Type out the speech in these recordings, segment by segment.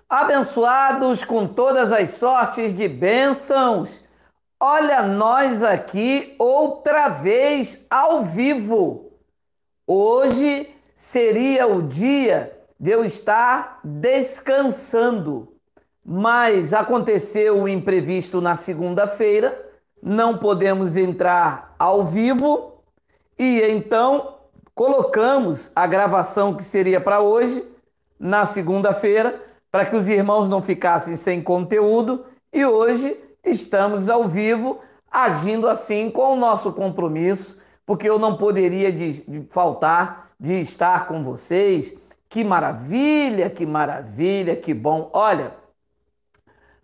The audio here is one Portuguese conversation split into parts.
Abençoados com todas as sortes de bênçãos. Olha nós aqui outra vez ao vivo. Hoje seria o dia de eu estar descansando, mas aconteceu o imprevisto na segunda-feira, não podemos entrar ao vivo e então colocamos a gravação que seria para hoje na segunda-feira, para que os irmãos não ficassem sem conteúdo, e hoje estamos ao vivo, agindo assim com o nosso compromisso, porque eu não poderia faltar de estar com vocês. Que maravilha, que maravilha, que bom. Olha,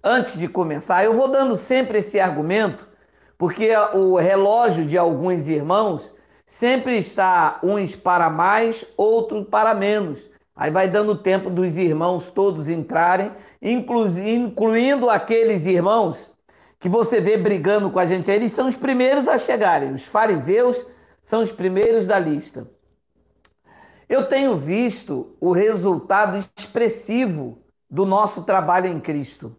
antes de começar, eu vou dando sempre esse argumento, porque o relógio de alguns irmãos sempre está uns para mais, outros para menos. Aí vai dando tempo dos irmãos todos entrarem, incluindo aqueles irmãos que você vê brigando com a gente. Eles são os primeiros a chegarem. Os fariseus são os primeiros da lista. Eu tenho visto o resultado expressivo do nosso trabalho em Cristo.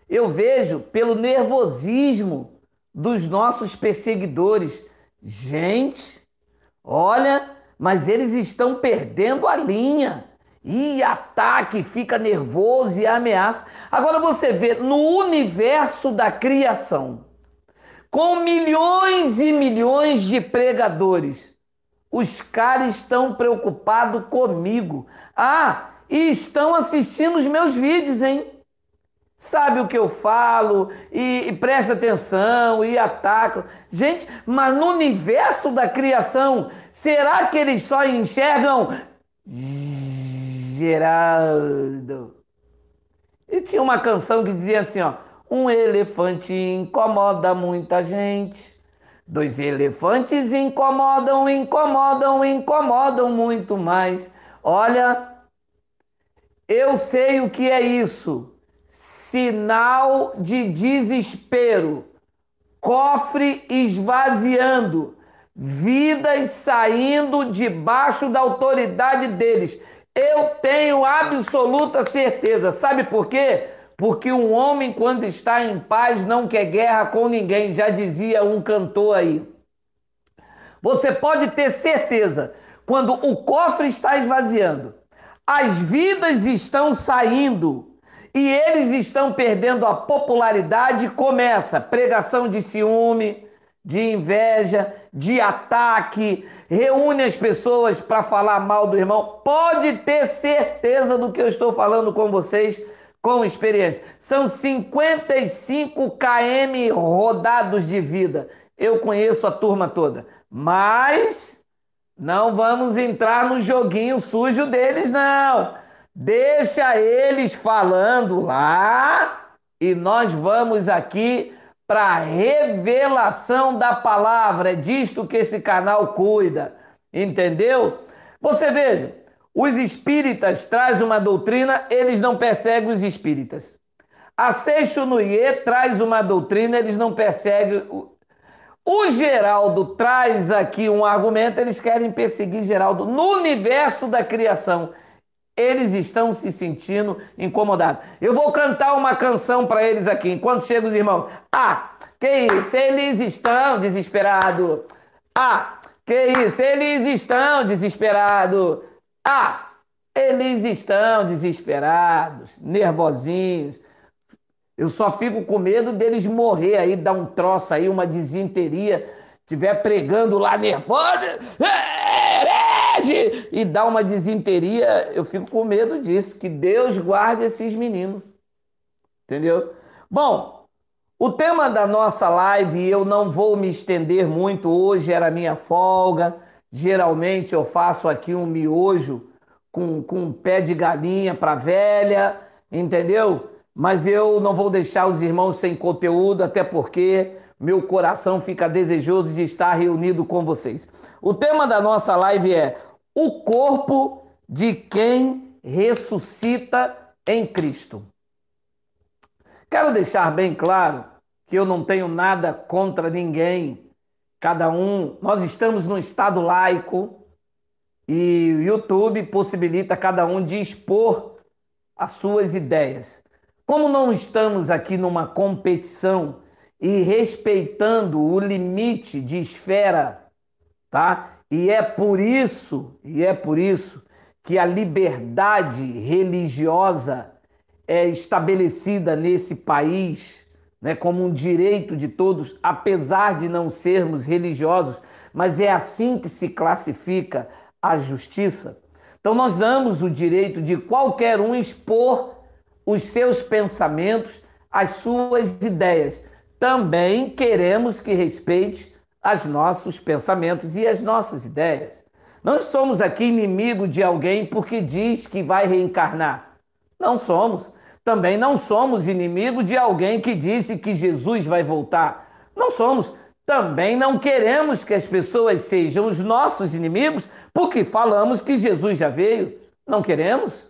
Eu vejo pelo nervosismo dos nossos perseguidores. Gente, olha, mas eles estão perdendo a linha. E ataque, fica nervoso e ameaça. Agora você vê no universo da criação, com milhões e milhões de pregadores, os caras estão preocupados comigo. E estão assistindo os meus vídeos, hein? Sabe o que eu falo e presta atenção e atacam. Gente, mas no universo da criação, será que eles só enxergam Geraldo? E tinha uma canção que dizia assim, ó: um elefante incomoda muita gente. Dois elefantes incomodam, incomodam, incomodam muito mais. Olha, eu sei o que é isso. Sinal de desespero, cofre esvaziando, vidas saindo debaixo da autoridade deles. Eu tenho absoluta certeza. Sabe por quê? Porque um homem, quando está em paz, não quer guerra com ninguém, já dizia um cantor aí. Você pode ter certeza, quando o cofre está esvaziando, as vidas estão saindo, e eles estão perdendo a popularidade, começa pregação de ciúme, de inveja, de ataque, reúne as pessoas para falar mal do irmão. Pode ter certeza do que eu estou falando com vocês, com experiência. São 55 km rodados de vida. Eu conheço a turma toda, mas não vamos entrar no joguinho sujo deles, não. Deixa eles falando lá e nós vamos aqui para a revelação da palavra. É disto que esse canal cuida, entendeu? Você veja, os espíritas trazem uma doutrina, eles não perseguem os espíritas. A Seixo Nuye traz uma doutrina, eles não perseguem. O Geraldo traz aqui um argumento, eles querem perseguir Geraldo. No universo da criação, eles estão se sentindo incomodados. Eu vou cantar uma canção para eles aqui, enquanto chegam os irmãos. Que isso, eles estão desesperados. Que isso, eles estão desesperados. Eles estão desesperados, nervosinhos. Eu só fico com medo deles morrer aí, dar um troço aí, uma desinteria, estiver pregando lá nervoso, e dar uma desinteria. Eu fico com medo disso. Que Deus guarde esses meninos. Entendeu? Bom, o tema da nossa live, eu não vou me estender muito. Hoje era minha folga. Geralmente eu faço aqui um miojo com um pé de galinha para velha, entendeu? Mas eu não vou deixar os irmãos sem conteúdo, até porque meu coração fica desejoso de estar reunido com vocês. O tema da nossa live é o corpo de quem ressuscita em Cristo. Quero deixar bem claro que eu não tenho nada contra ninguém. Cada um, nós estamos num estado laico e o YouTube possibilita cada um de expor as suas ideias. Como não estamos aqui numa competição e respeitando o limite de esfera, tá? E é por isso que a liberdade religiosa é estabelecida nesse país, né, como um direito de todos, apesar de não sermos religiosos, mas é assim que se classifica a justiça. Então nós damos o direito de qualquer um expor os seus pensamentos, as suas ideias. Também queremos que respeite os nossos pensamentos e as nossas ideias. Não somos aqui inimigo de alguém porque diz que vai reencarnar. Não somos. Também não somos inimigo de alguém que disse que Jesus vai voltar. Não somos. Também não queremos que as pessoas sejam os nossos inimigos porque falamos que Jesus já veio. Não queremos.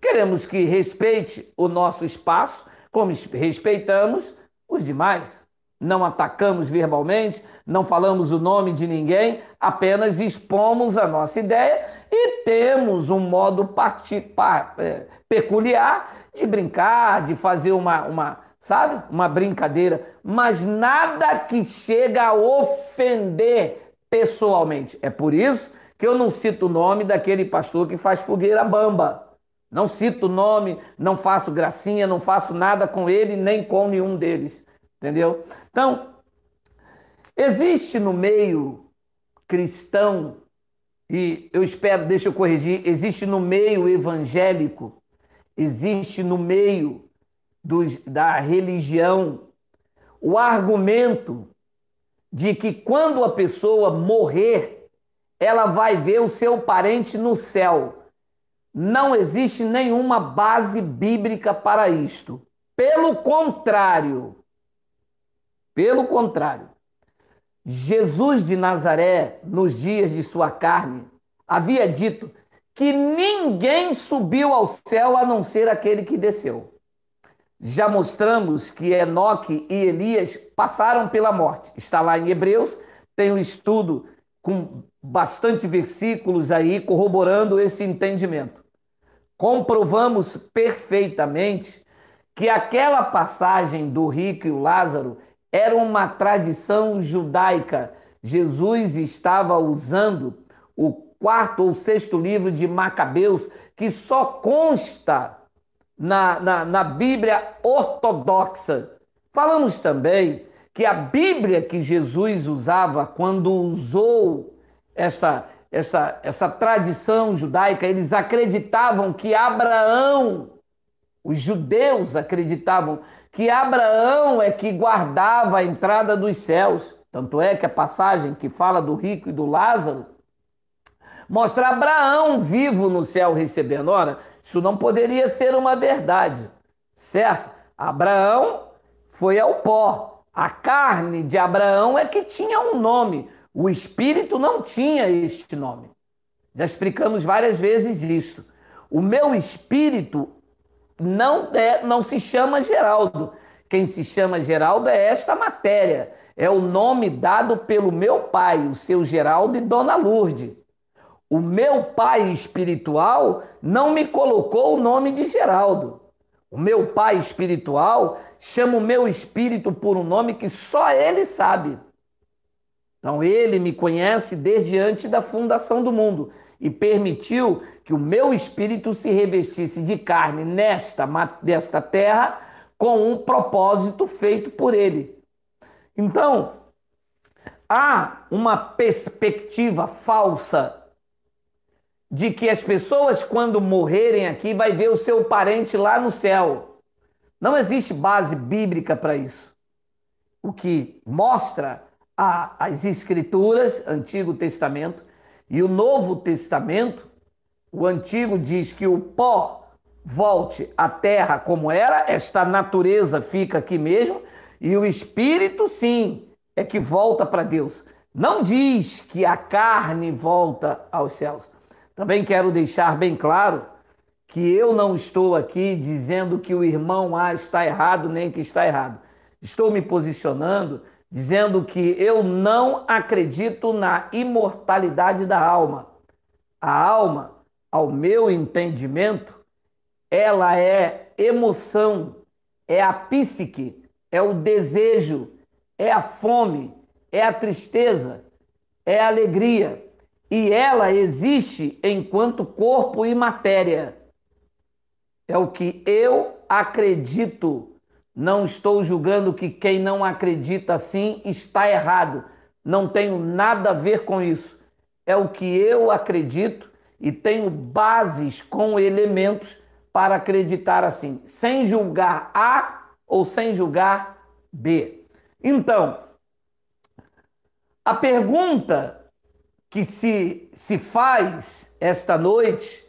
Queremos que respeite o nosso espaço, como respeitamos os demais. Não atacamos verbalmente, não falamos o nome de ninguém, apenas expomos a nossa ideia e temos um modo peculiar de brincar, de fazer uma brincadeira, mas nada que chega a ofender pessoalmente. É por isso que eu não cito o nome daquele pastor que faz fogueira bamba. Não cito o nome, não faço gracinha, não faço nada com ele, nem com nenhum deles. Entendeu? Então, existe no meio cristão, e eu espero, deixa eu corrigir, existe no meio evangélico, existe no meio da religião, o argumento de que quando a pessoa morrer, ela vai ver o seu parente no céu. Não existe nenhuma base bíblica para isto. Pelo contrário, Jesus de Nazaré, nos dias de sua carne, havia dito que ninguém subiu ao céu a não ser aquele que desceu. Já mostramos que Enoque e Elias passaram pela morte. Está lá em Hebreus, tem um estudo com bastante versículos aí corroborando esse entendimento. Comprovamos perfeitamente que aquela passagem do rico e o Lázaro era uma tradição judaica. Jesus estava usando o 4º ou 6º livro de Macabeus, que só consta na Bíblia ortodoxa. Falamos também que a Bíblia que Jesus usava quando usou essa tradição judaica, eles acreditavam que Abraão, os judeus acreditavam que Abraão é que guardava a entrada dos céus. Tanto é que a passagem que fala do rico e do Lázaro mostra Abraão vivo no céu recebendo. Ora, isso não poderia ser uma verdade, certo? Abraão foi ao pó. A carne de Abraão é que tinha um nome. O espírito não tinha este nome. Já explicamos várias vezes isso. O meu espírito não se chama Geraldo. Quem se chama Geraldo é esta matéria. É o nome dado pelo meu pai, o seu Geraldo e Dona Lourdes. O meu pai espiritual não me colocou o nome de Geraldo. O meu pai espiritual chama o meu espírito por um nome que só ele sabe. Então ele me conhece desde antes da fundação do mundo e permitiu que o meu espírito se revestisse de carne desta terra com um propósito feito por ele. Então, há uma perspectiva falsa de que as pessoas, quando morrerem aqui, vai ver o seu parente lá no céu. Não existe base bíblica para isso. O que mostra as Escrituras, Antigo Testamento, e o Novo Testamento, o Antigo diz que o pó volte à terra como era, esta natureza fica aqui mesmo, e o Espírito, sim, é que volta para Deus. Não diz que a carne volta aos céus. Também quero deixar bem claro que eu não estou aqui dizendo que o irmão A está errado, nem que está errado. Estou me posicionando dizendo que eu não acredito na imortalidade da alma. A alma, ao meu entendimento, ela é emoção, é a psique, é o desejo, é a fome, é a tristeza, é a alegria. E ela existe enquanto corpo e matéria. É o que eu acredito. Não estou julgando que quem não acredita assim está errado. Não tenho nada a ver com isso. É o que eu acredito e tenho bases com elementos para acreditar assim, sem julgar A ou sem julgar B. Então, a pergunta que se faz esta noite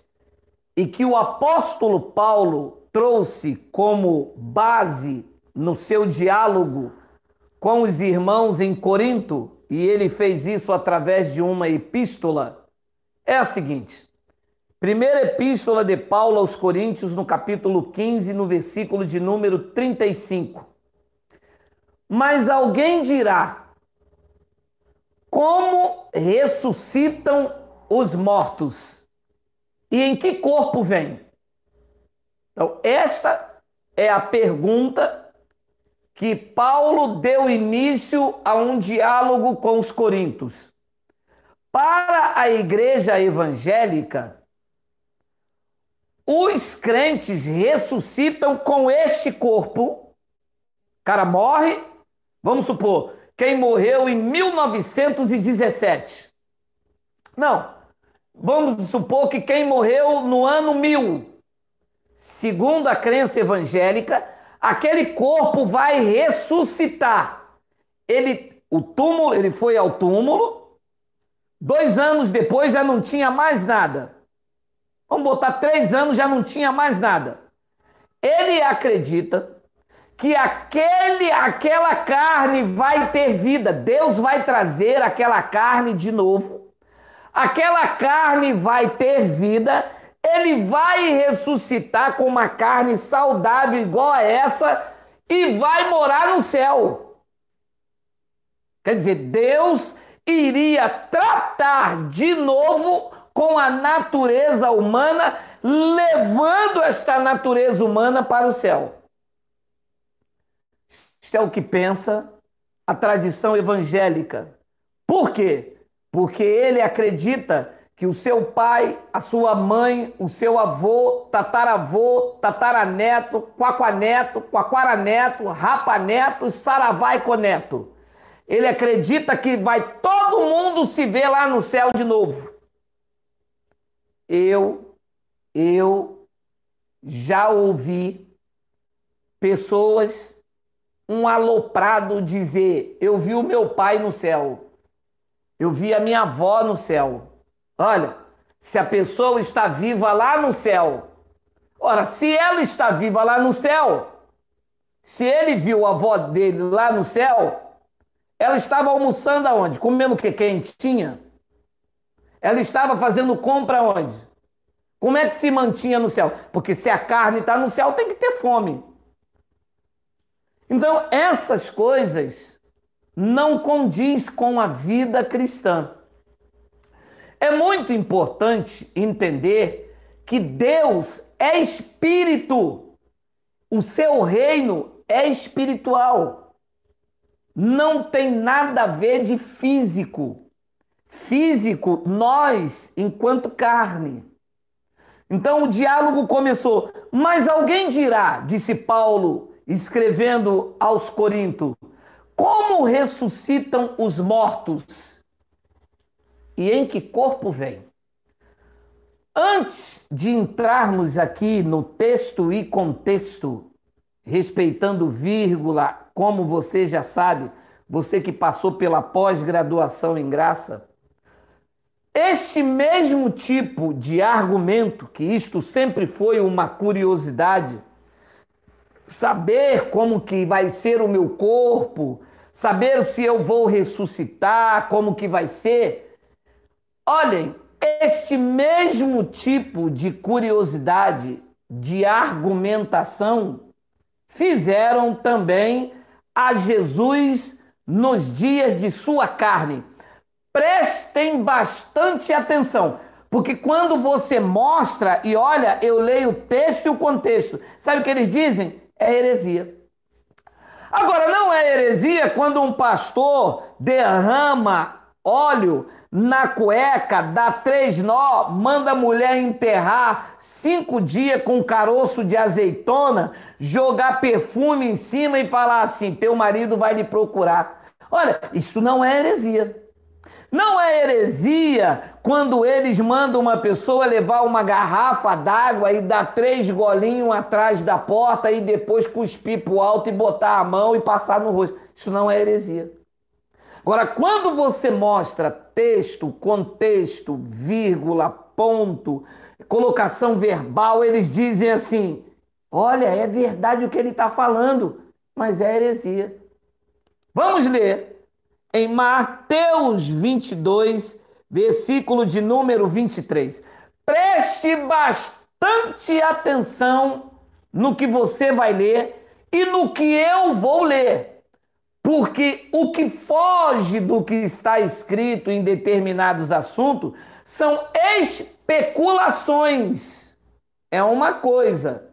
e que o apóstolo Paulo trouxe como base no seu diálogo com os irmãos em Corinto, e ele fez isso através de uma epístola, é a seguinte: primeira epístola de Paulo aos Coríntios, no capítulo 15, no versículo de número 35. Mas alguém dirá: como ressuscitam os mortos? E em que corpo vem? Então, esta é a pergunta que Paulo deu início a um diálogo com os coríntios. Para a igreja evangélica, os crentes ressuscitam com este corpo. O cara morre, vamos supor, quem morreu em 1917. Não, vamos supor que quem morreu no ano 1000. Segundo a crença evangélica, aquele corpo vai ressuscitar. Ele foi ao túmulo, 2 anos depois já não tinha mais nada. Vamos botar 3 anos, já não tinha mais nada. Ele acredita que aquela carne vai ter vida. Deus vai trazer aquela carne de novo. Aquela carne vai ter vida. Ele vai ressuscitar com uma carne saudável igual a essa e vai morar no céu. Quer dizer, Deus iria tratar de novo com a natureza humana, levando esta natureza humana para o céu. Isto é o que pensa a tradição evangélica. Por quê? Porque ele acredita que o seu pai, a sua mãe, o seu avô, tataravô, tataraneto, quaquaneto, quaquaraneto, rapaneto, saravaiconeto. Ele acredita que vai todo mundo se ver lá no céu de novo. Eu já ouvi pessoas, um aloprado dizer: eu vi o meu pai no céu, eu vi a minha avó no céu. Olha, se a pessoa está viva lá no céu, ora, se ela está viva lá no céu, se ele viu a avó dele lá no céu, ela estava almoçando aonde? Comendo o que quentinha? Ela estava fazendo compra aonde? Como é que se mantinha no céu? Porque se a carne está no céu, tem que ter fome. Então, essas coisas não condiz com a vida cristã. É muito importante entender que Deus é espírito. O seu reino é espiritual. Não tem nada a ver de físico. Físico, nós, enquanto carne. Então o diálogo começou. Mas alguém dirá, disse Paulo, escrevendo aos Coríntios, como ressuscitam os mortos? E em que corpo vem? Antes de entrarmos aqui no texto e contexto, respeitando vírgula, como você já sabe, você que passou pela pós-graduação em graça, este mesmo tipo de argumento, que isto sempre foi uma curiosidade, saber como que vai ser o meu corpo, saber se eu vou ressuscitar, como que vai ser. Olhem, este mesmo tipo de curiosidade, de argumentação, fizeram também a Jesus nos dias de sua carne. Prestem bastante atenção, Porque quando você mostra e olha, eu leio o texto e o contexto. Sabe o que eles dizem? É heresia. Agora, não é heresia quando um pastor derrama óleo na cueca, dá 3 nó, manda a mulher enterrar 5 dias com caroço de azeitona, jogar perfume em cima e falar assim, teu marido vai lhe procurar. Olha, isso não é heresia. Não é heresia quando eles mandam uma pessoa levar uma garrafa d'água e dar 3 golinhos atrás da porta e depois cuspir pro alto e botar a mão e passar no rosto. Isso não é heresia. Agora, quando você mostra texto, contexto, vírgula, ponto, colocação verbal, eles dizem assim, olha, é verdade o que ele está falando, mas é heresia. Vamos ler em Mateus 22, versículo de número 23. Preste bastante atenção no que você vai ler e no que eu vou ler. Porque o que foge do que está escrito em determinados assuntos são especulações. É uma coisa.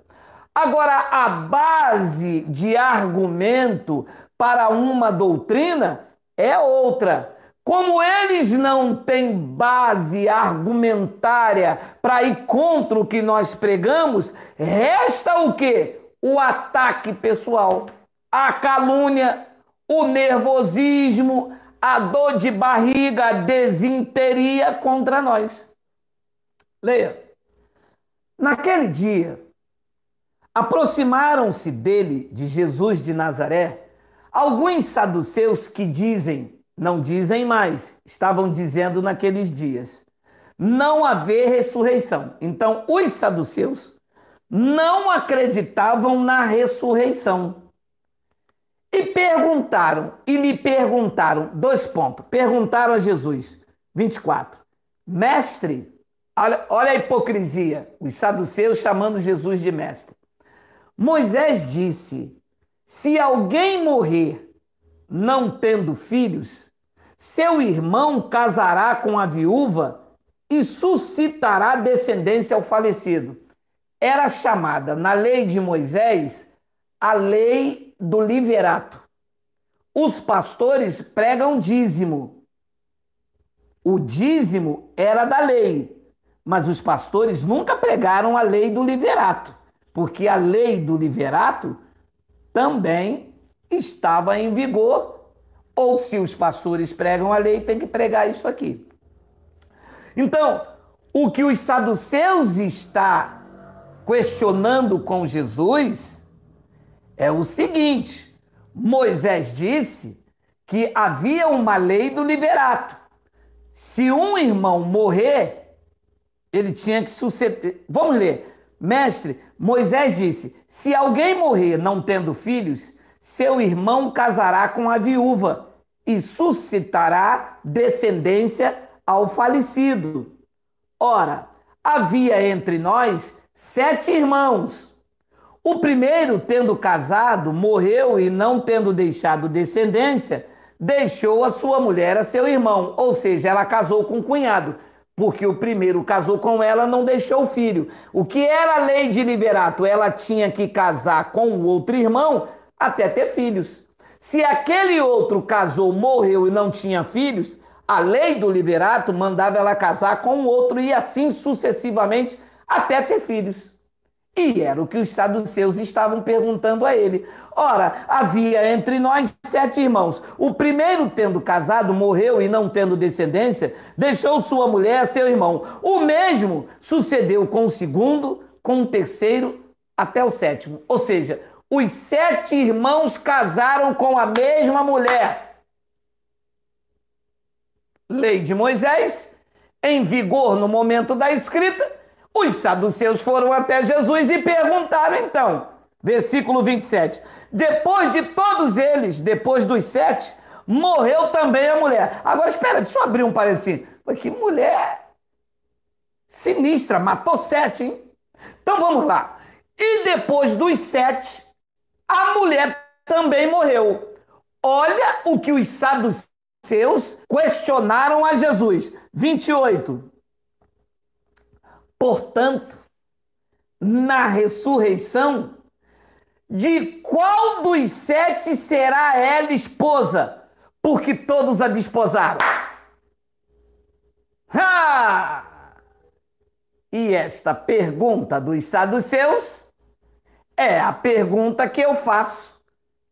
Agora, a base de argumento para uma doutrina é outra. Como eles não têm base argumentária para ir contra o que nós pregamos, resta o quê? O ataque pessoal, a calúnia, o nervosismo, a dor de barriga, a desinteria contra nós. Leia. Naquele dia, aproximaram-se dele, de Jesus de Nazaré, alguns saduceus que dizem, não dizem mais, estavam dizendo naqueles dias, não haver ressurreição. Então, os saduceus não acreditavam na ressurreição. E perguntaram, e lhe perguntaram, 2 pontos, perguntaram a Jesus, 24, mestre, olha a hipocrisia, os saduceus chamando Jesus de mestre. Moisés disse, se alguém morrer não tendo filhos, seu irmão casará com a viúva e suscitará descendência ao falecido. Era chamada, na lei de Moisés, a lei do liverato. Os pastores pregam dízimo. O dízimo era da lei, mas os pastores nunca pregaram a lei do liverato, porque a lei do liverato também estava em vigor, ou se os pastores pregam a lei, tem que pregar isso aqui. Então, o que os saduceus está questionando com Jesus é o seguinte, Moisés disse que havia uma lei do liverato. Se um irmão morrer, ele tinha que suceder. Vamos ler. Mestre, Moisés disse, se alguém morrer não tendo filhos, seu irmão casará com a viúva e suscitará descendência ao falecido. Ora, havia entre nós 7 irmãos. O primeiro, tendo casado, morreu e não tendo deixado descendência, deixou a sua mulher a seu irmão, ou seja, ela casou com o cunhado, porque o primeiro casou com ela, não deixou filho. O que era a lei de liverato? Ela tinha que casar com o outro irmão até ter filhos. Se aquele outro casou, morreu e não tinha filhos, a lei do liverato mandava ela casar com o outro e assim sucessivamente até ter filhos. E era o que os saduceus estavam perguntando a ele. Ora, havia entre nós 7 irmãos. O primeiro, tendo casado, morreu e não tendo descendência, deixou sua mulher a seu irmão. O mesmo sucedeu com o segundo, com o terceiro, até o 7º. Ou seja, os 7 irmãos casaram com a mesma mulher. Lei de Moisés, em vigor no momento da escrita. Os saduceus foram até Jesus e perguntaram então, versículo 27, depois de todos eles, depois dos 7, morreu também a mulher. Agora espera, deixa eu abrir um parênteses. Que mulher sinistra, matou 7, hein? Então vamos lá. E depois dos 7, a mulher também morreu. Olha o que os saduceus questionaram a Jesus. 28. Portanto, na ressurreição, de qual dos 7 será ela esposa? Porque todos a desposaram. Ah! E esta pergunta dos saduceus é a pergunta que eu faço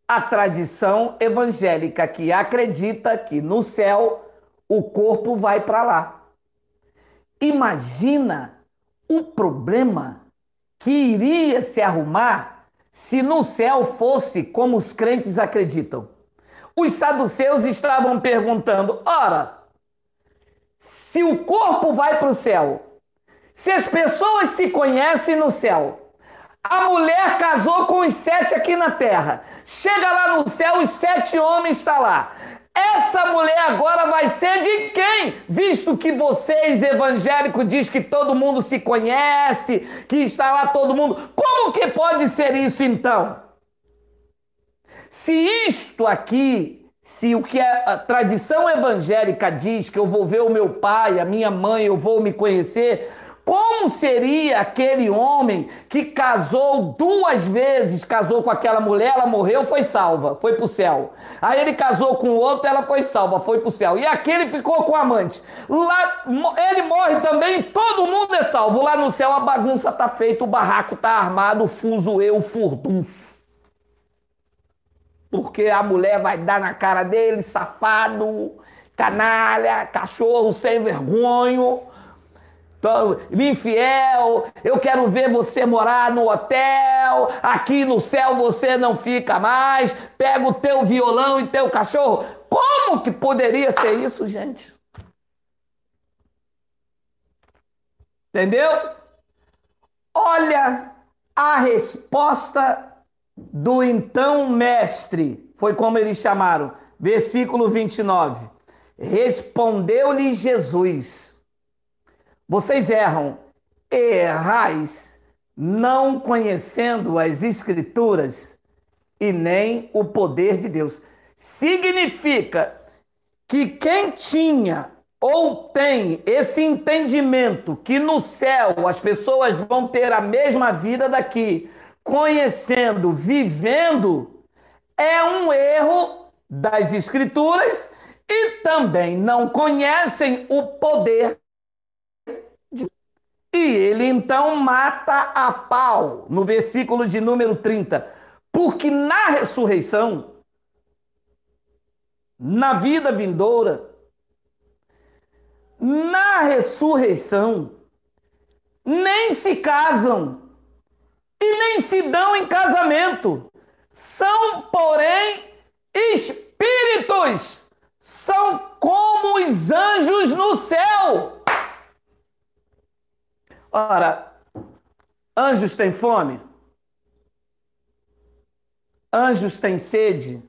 à tradição evangélica que acredita que no céu o corpo vai para lá. Imagina o problema que iria se arrumar se no céu fosse como os crentes acreditam. Os saduceus estavam perguntando, ora, se o corpo vai para o céu, se as pessoas se conhecem no céu, a mulher casou com os 7 aqui na terra, chega lá no céu, os 7 homens estão lá. Essa mulher agora vai ser de quem? Visto que vocês, evangélicos, diz que todo mundo se conhece, que está lá todo mundo. Como que pode ser isso então? Se isto aqui, se o que a tradição evangélica diz, que eu vou ver o meu pai, a minha mãe, eu vou me conhecer, como seria aquele homem que casou 2 vezes, casou com aquela mulher, ela morreu, foi salva, foi para o céu. Aí ele casou com outro, ela foi salva, foi para o céu. E aquele ficou com o amante. Lá, ele morre também, todo mundo é salvo. Lá no céu a bagunça está feita, o barraco está armado, o fuzuê, o furdunço. Porque a mulher vai dar na cara dele, safado, canalha, cachorro sem vergonha. Então, infiel, eu quero ver você morar no hotel, aqui no céu você não fica mais, pega o teu violão e teu cachorro. Como que poderia ser isso, gente? Entendeu? Olha a resposta do então mestre, foi como eles chamaram, versículo 29. Respondeu-lhe Jesus: vocês erram, errais, não conhecendo as Escrituras e nem o poder de Deus. Significa que quem tinha ou tem esse entendimento que no céu as pessoas vão ter a mesma vida daqui, conhecendo, vivendo, é um erro das Escrituras e também não conhecem o poder. E ele então mata a pau, no versículo de número 30, porque na ressurreição, na vida vindoura, na ressurreição, nem se casam e nem se dão em casamento. São, porém, espíritos, são como os anjos no céu. Ora, anjos têm fome? Anjos têm sede?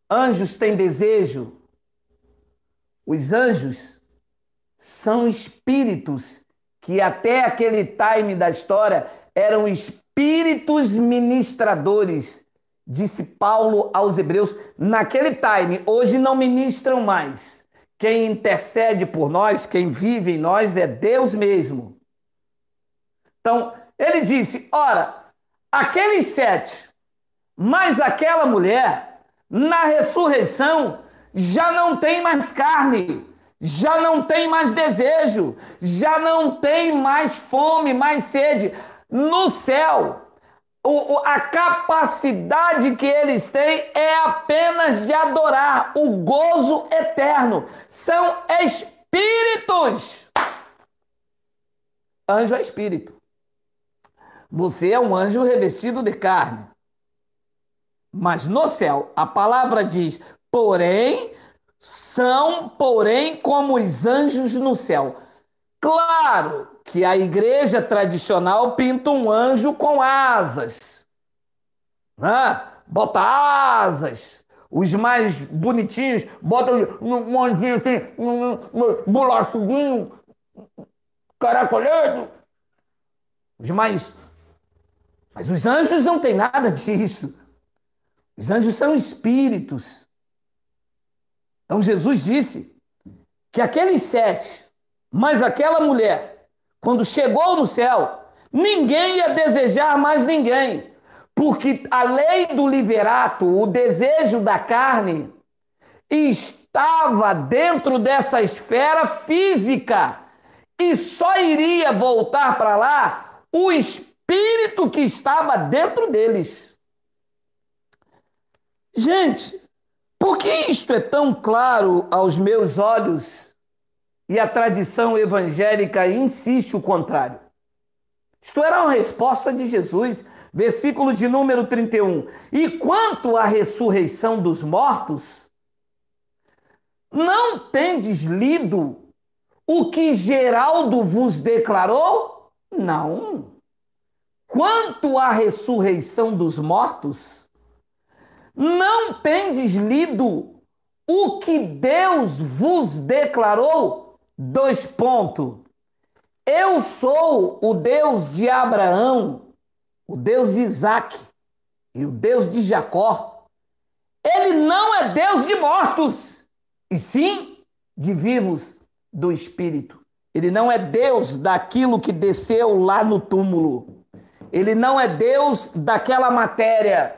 Anjos têm desejo? Os anjos são espíritos que até aquele time da história eram espíritos ministradores, disse Paulo aos Hebreus. Naquele time, hoje não ministram mais. Quem intercede por nós, quem vive em nós é Deus mesmo. Então, ele disse, ora, aqueles 7, mais aquela mulher, na ressurreição, já não tem mais carne, já não tem mais desejo, já não tem mais fome, mais sede. No céu, a capacidade que eles têm é apenas de adorar, o gozo eterno. São espíritos. Anjo é espírito. Você é um anjo revestido de carne. Mas no céu, a palavra diz, porém como os anjos no céu. Claro que a igreja tradicional pinta um anjo com asas, né? Bota asas, os mais bonitinhos botam um anjinho assim, bolachudinho, caracolado, mas os anjos não tem nada disso. Os anjos são espíritos. Então Jesus disse que aqueles 7, mais aquela mulher, quando chegou no céu, ninguém ia desejar mais ninguém, porque a lei do liverato, o desejo da carne, estava dentro dessa esfera física e só iria voltar para lá o espírito que estava dentro deles. Gente, por que isto é tão claro aos meus olhos e a tradição evangélica insiste o contrário? Isto era uma resposta de Jesus, versículo de número 31. E quanto à ressurreição dos mortos, não tendes lido o que Geraldo vos declarou? Não. Quanto à ressurreição dos mortos, não tendes lido o que Deus vos declarou? Dois pontos. Eu sou o Deus de Abraão, o Deus de Isaac e o Deus de Jacó. Ele não é Deus de mortos, e sim de vivos do Espírito. Ele não é Deus daquilo que desceu lá no túmulo. Ele não é Deus daquela matéria.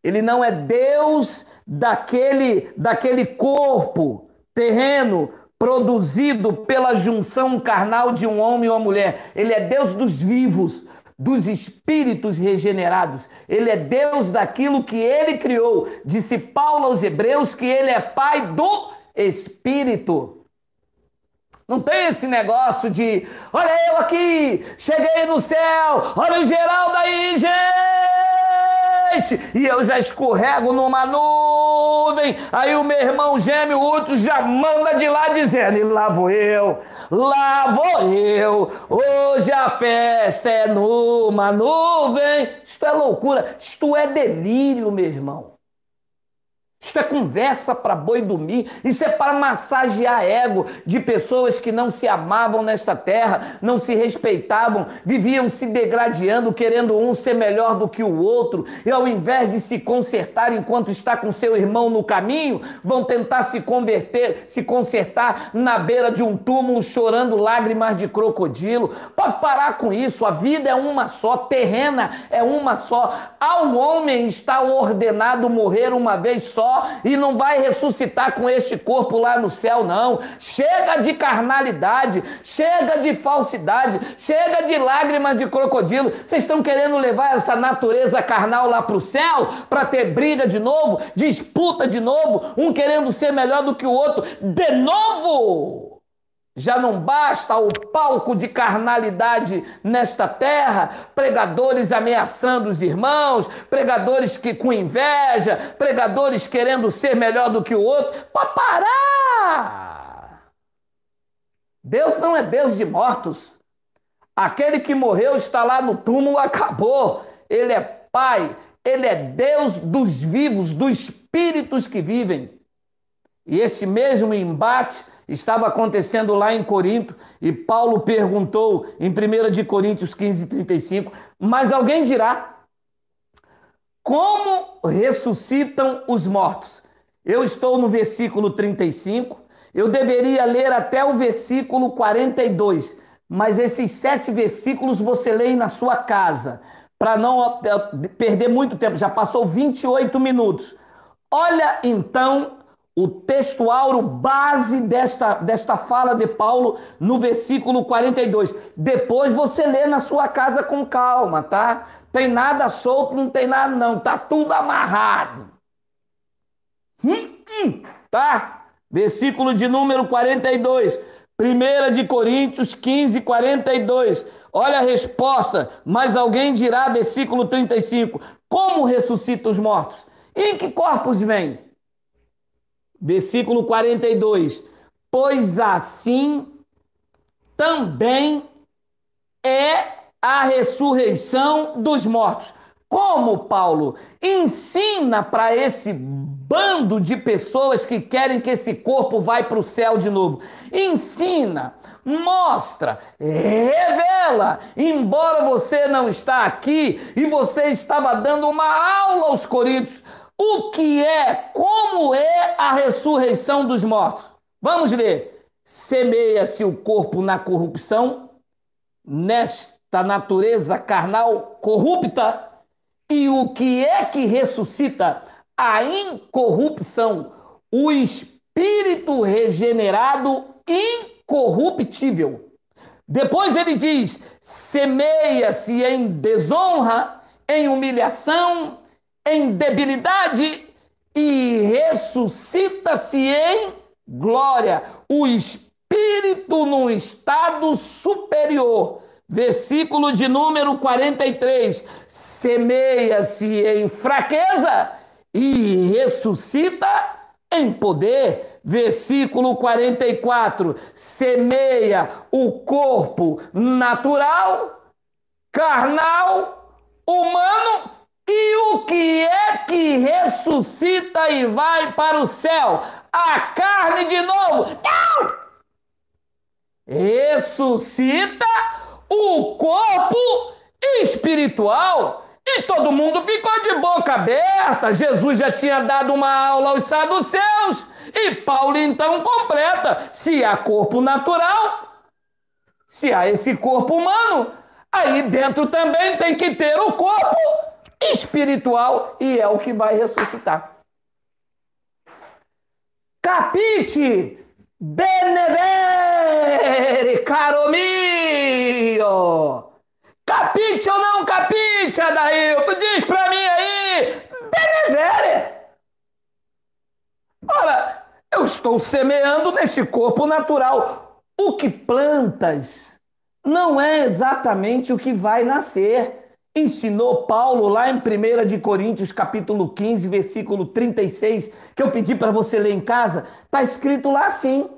Ele não é Deus daquele corpo terreno produzido pela junção carnal de um homem e uma mulher. Ele é Deus dos vivos, dos espíritos regenerados. Ele é Deus daquilo que ele criou. Disse Paulo aos Hebreus que ele é Pai do Espírito. Não tem esse negócio de, olha eu aqui, cheguei no céu, olha o Geraldo aí, gente, e eu já escorrego numa nuvem, aí o meu irmão gêmeo, o outro já manda de lá dizendo, e lá vou eu, hoje a festa é numa nuvem. Isto é loucura, isto é delírio, meu irmão. Isso é conversa para boi dormir, isso é para massagear ego de pessoas que não se amavam nesta terra, não se respeitavam, viviam se degradando, querendo um ser melhor do que o outro, e ao invés de se consertar enquanto está com seu irmão no caminho, vão tentar se consertar na beira de um túmulo, chorando lágrimas de crocodilo. Pode parar com isso, a vida é uma só, terrena é uma só. Ao homem está ordenado morrer uma vez só, e não vai ressuscitar com este corpo lá no céu, não. Chega de carnalidade, chega de falsidade, chega de lágrimas de crocodilo. Vocês estão querendo levar essa natureza carnal lá para o céu, para ter briga de novo, disputa de novo, um querendo ser melhor do que o outro de novo? Já não basta o palco de carnalidade nesta terra, pregadores ameaçando os irmãos, pregadores com inveja, pregadores querendo ser melhor do que o outro. Para parar! Deus não é Deus de mortos. Aquele que morreu está lá no túmulo, acabou. Ele é Pai, ele é Deus dos vivos, dos espíritos que vivem. E esse mesmo embate estava acontecendo lá em Corinto, e Paulo perguntou em 1 de Coríntios 15:35, mas alguém dirá, como ressuscitam os mortos? Eu estou no versículo 35, eu deveria ler até o versículo 42, mas esses 7 versículos você lê na sua casa, para não perder muito tempo, já passou 28 minutos. Olha então o textuário base desta fala de Paulo no versículo 42. Depois você lê na sua casa com calma, tá? Tem nada solto, não tem nada não, tá tudo amarrado. Tá? Versículo de número 42. 1 de Coríntios 15:42. Olha a resposta. Mas alguém dirá, versículo 35, como ressuscita os mortos? Em que corpos vêm? Versículo 42, pois assim também é a ressurreição dos mortos. Como, Paulo? Ensina para esse bando de pessoas que querem que esse corpo vá para o céu de novo. Ensina, mostra, revela. Embora você não está aqui e você estava dando uma aula aos coríntios, o que é, como é a ressurreição dos mortos? Vamos ler. Semeia-se o corpo na corrupção nesta natureza carnal corrupta, e o que é que ressuscita? A incorrupção, o espírito regenerado incorruptível. Depois ele diz: semeia-se em desonra, em humilhação, em debilidade, e ressuscita-se em glória. O espírito num estado superior. Versículo de número 43. Semeia-se em fraqueza e ressuscita em poder. Versículo 44. Semeia o corpo natural, carnal, humano, e o que é que ressuscita e vai para o céu? A carne de novo. Não! Ressuscita o corpo espiritual. E todo mundo ficou de boca aberta. Jesus já tinha dado uma aula aos saduceus. E Paulo então completa: se há corpo natural, se há esse corpo humano, aí dentro também tem que ter o corpo espiritual, e é o que vai ressuscitar. Capite, benevere, caro mio. Capite ou não capite, Adailton? Diz pra mim aí, benevere. Ora, eu estou semeando neste corpo natural. O que plantas não é exatamente o que vai nascer. Ensinou Paulo lá em 1 de Coríntios, capítulo 15, versículo 36, que eu pedi para você ler em casa. Está escrito lá assim.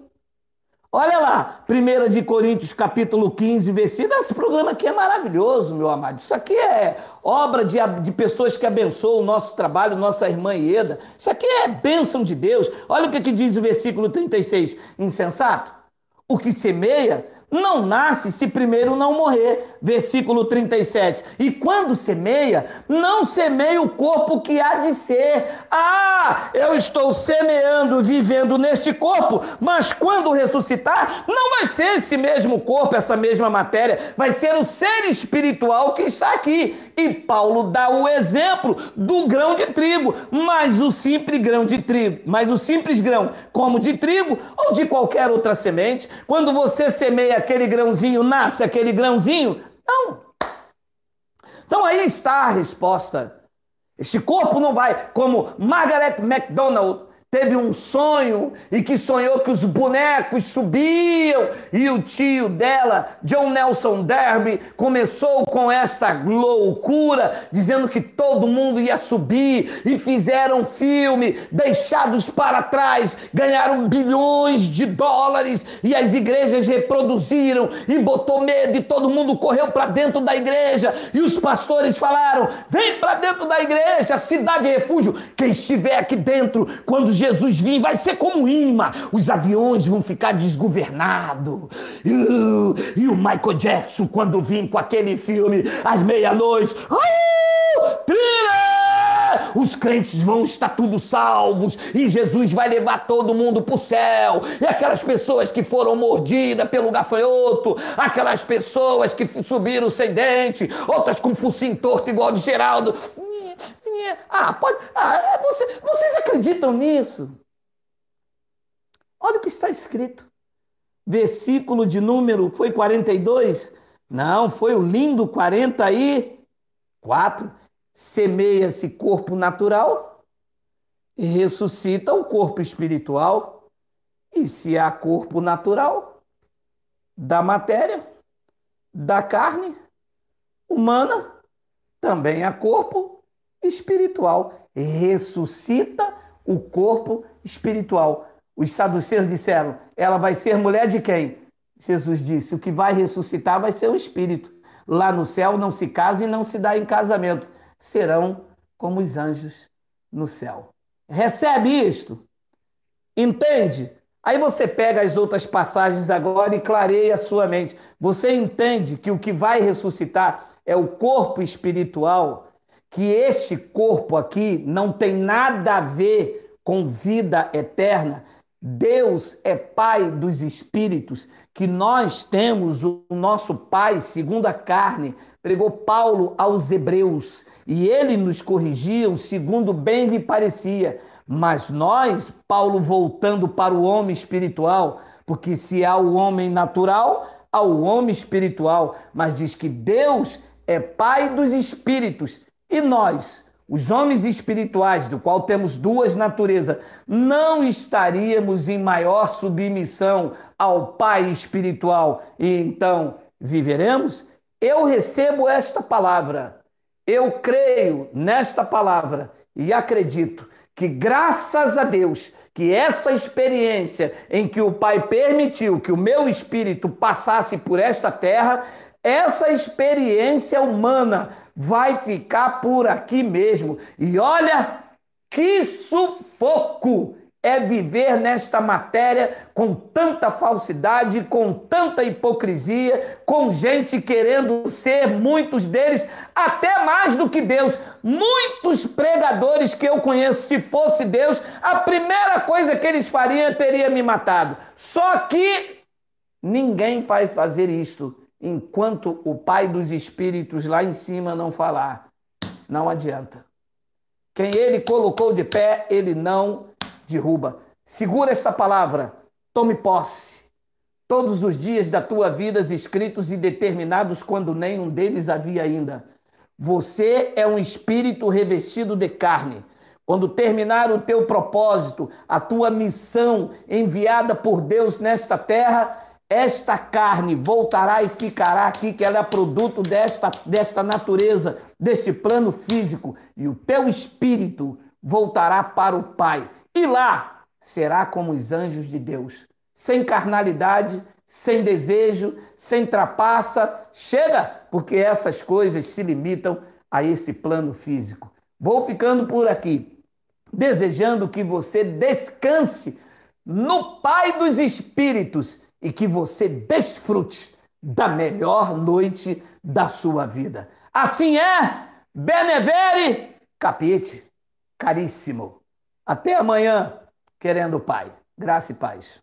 Olha lá, 1 de Coríntios, capítulo 15, versículo. Esse programa aqui é maravilhoso, meu amado. Isso aqui é obra de pessoas que abençoam o nosso trabalho, nossa irmã Ieda. Isso aqui é bênção de Deus. Olha o que diz o versículo 36. Insensato, o que semeia não nasce se primeiro não morrer. Versículo 37. E quando semeia, não semeia o corpo que há de ser. Ah, eu estou semeando, vivendo neste corpo, mas quando ressuscitar, não vai ser esse mesmo corpo, essa mesma matéria, vai ser o ser espiritual que está aqui. E Paulo dá o exemplo do grão de trigo, mas o simples grão de trigo, como de trigo ou de qualquer outra semente, quando você semeia aquele grãozinho, nasce aquele grãozinho? Não. Então aí está a resposta. Este corpo não vai, como Margaret MacDonald teve um sonho e que sonhou que os bonecos subiam, e o tio dela, John Nelson Darby, começou com esta loucura, dizendo que todo mundo ia subir, e fizeram filme, Deixados para Trás, ganharam bilhões de dólares, e as igrejas reproduziram, e botou medo, e todo mundo correu para dentro da igreja, e os pastores falaram: vem para dentro da igreja, cidade refúgio, quem estiver aqui dentro, quando Jesus vir, vai ser como imã, os aviões vão ficar desgovernados. E o Michael Jackson, quando vir com aquele filme às meia-noite, os crentes vão estar tudo salvos, e Jesus vai levar todo mundo para o céu. E aquelas pessoas que foram mordidas pelo gafanhoto, aquelas pessoas que subiram sem dente, outras com focinho torto igual de Geraldo. Vocês acreditam nisso? Olha o que está escrito. Versículo de número, foi 42? Não, foi o lindo 44. Semeia-se corpo natural e ressuscita o corpo espiritual. E se há corpo natural, da matéria, da carne humana, também há corpo espiritual. Ressuscita o corpo espiritual. Os saduceus disseram: ela vai ser mulher de quem? Jesus disse: o que vai ressuscitar vai ser o espírito. Lá no céu não se casa e não se dá em casamento. Serão como os anjos no céu. Recebe isto? Entende? Aí você pega as outras passagens agora e clareia a sua mente. Você entende que o que vai ressuscitar é o corpo espiritual, que este corpo aqui não tem nada a ver com vida eterna. Deus é Pai dos espíritos, que nós temos o nosso Pai segundo a carne, pregou Paulo aos Hebreus, e ele nos corrigia segundo bem lhe parecia. Mas nós, Paulo voltando para o homem espiritual, porque se há o homem natural, há o homem espiritual, mas diz que Deus é Pai dos espíritos, e nós, os homens espirituais, do qual temos duas naturezas, não estaríamos em maior submissão ao Pai espiritual, e então viveremos? Eu recebo esta palavra, eu creio nesta palavra e acredito que, graças a Deus, que essa experiência em que o Pai permitiu que o meu espírito passasse por esta terra, essa experiência humana vai ficar por aqui mesmo. E olha que sufoco é viver nesta matéria com tanta falsidade, com tanta hipocrisia, com gente querendo ser, muitos deles, até mais do que Deus. Muitos pregadores que eu conheço, se fosse Deus, a primeira coisa que eles fariam teria me matado. Só que ninguém vai fazer isto enquanto o Pai dos Espíritos lá em cima não falar. Não adianta. Quem ele colocou de pé, ele não derruba. Segura esta palavra, tome posse. Todos os dias da tua vida escritos e determinados quando nenhum deles havia ainda. Você é um espírito revestido de carne. Quando terminar o teu propósito, a tua missão enviada por Deus nesta terra, esta carne voltará e ficará aqui, que ela é produto desta natureza, deste plano físico, e o teu espírito voltará para o Pai. E lá será como os anjos de Deus, sem carnalidade, sem desejo, sem trapaça. Chega, porque essas coisas se limitam a esse plano físico. Vou ficando por aqui, desejando que você descanse no Pai dos Espíritos e que você desfrute da melhor noite da sua vida. Assim é, benevere capite, caríssimo. Até amanhã, querendo o Pai. Graça e paz.